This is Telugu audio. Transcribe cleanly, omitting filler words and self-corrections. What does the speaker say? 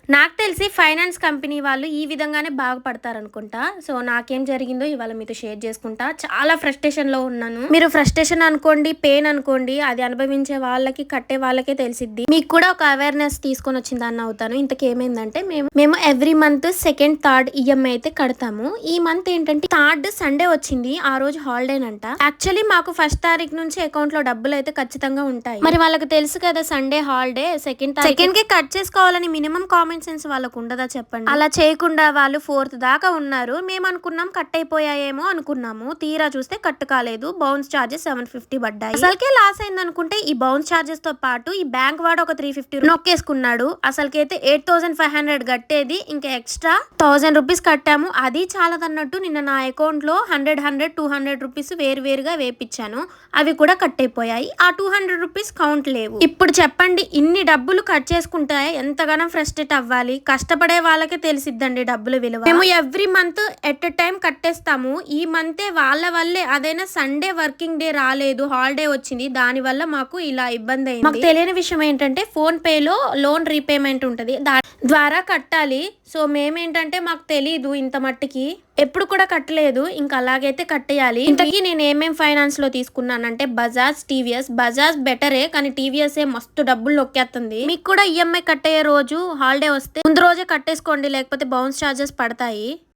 నాకు తెలిసి ఫైనాన్స్ కంపెనీ వాళ్ళు ఈ విధంగానే బాగుపడతారనుకుంటా. సో, నాకేం జరిగిందో ఇవాళ మీతో షేర్ చేసుకుంటా. చాలా ఫ్రస్ట్రేషన్‌లో ఉన్నాను. మీరు ఫ్రస్ట్రేషన్ అనుకోండి, పెయిన్ అనుకోండి, అది అనుభవించే వాళ్ళకి, కట్టే వాళ్ళకే తెలిసిద్ది. మీకు కూడా ఒక అవేర్‌నెస్ తీసుకొనొచ్చిందాన్ని అవుతాను. ఇంతకేమైందంటే మేము every month second, third EMI అయితే కడతాము. ఈ మంత్ ఏంటంటే థర్డ్ సండే వచ్చింది. ఆ రోజు హాలిడేనంట. యాక్చువల్లీ మాకు ఫస్ట్ తారీఖు నుంచి అకౌంట్‌లో డబ్బులైతే ఖచ్చితంగా ఉంటాయి. మరి వాళ్ళకి తెలుసు కదా సండే హాలిడే, సెకండ్‌కే కట్ చేసుకోవాలని మినిమం కామన్ సెన్స్ వాళ్ళకు ఉండదా చెప్పండి. అలా చేయకుండా వాళ్ళు ఫోర్త్ దాకా ఉన్నారు. మేము అనుకున్నాం కట్ అయిపోయాయేమో అనుకున్నాము. తీరా చూస్తే కట్ కాలేదు. బౌన్స్ చార్జెస్ 750 పడ్డాయి. అసలుకే లాస్ అయింది అనుకుంటే ఈ బౌన్స్ చార్జెస్ తో పాటు ఈ బ్యాంక్ వాడు ఒక 350 నొక్కేసుకున్నాడు. అసలుకైతే 8500 కట్టేది ఇంకా ఎక్స్ట్రా 1000 రూపీస్ కట్టాము. అది చాలదన్నట్టు నిన్న నా అకౌంట్ లో 100, 200 రూపీస్ వేరువేరుగా వేపించాను. అవి కూడా కట్ అయిపోయాయి. ఆ 200 రూపీస్ కౌంట్ లేవు. ఇప్పుడు చెప్పండి, ఇన్ని డబ్బులు కట్ చేసుకుంటే ఎంతగానో ఫ్రస్ట్రేట్ అవ్వాలి. కష్టపడే వాళ్ళకే తెలిసిద్దండి డబ్బుల విలువ. మేము every month at a time కట్టేస్తాము. ఈ మంతే వాళ్ళ వల్లే, అదైనా సండే వర్కింగ్ డే రాలేదు, హాలిడే వచ్చింది, దాని వల్ల మాకు ఇలా ఇబ్బంది అయింది. మాకు తెలియని విషయం ఏంటంటే ఫోన్ పే లో లోన్ రీపేమెంట్ ఉంటది, దాని ద్వారా కట్టాలి. సో మేమేంటంటే మాకు తెలీదు ఇంత మట్టికి, ఎప్పుడు కూడా కట్టలేదు. ఇంకా అలాగైతే కట్టేయాలి. ఇంతకీ నేను ఏమేం ఫైనాన్స్ లో తీసుకున్నానంటే బజాజ్, టీవీఎస్. బజాజ్ బెటరే, కానీ టీవీఎస్ మస్తు డబ్బులు నొక్కేస్తుంది. మీకు కూడా ఈఎంఐ కట్టే రోజు హాలిడే వస్తే ముందు రోజే కట్టేసుకోండి, లేకపోతే బౌన్స్ చార్జెస్ పడతాయి.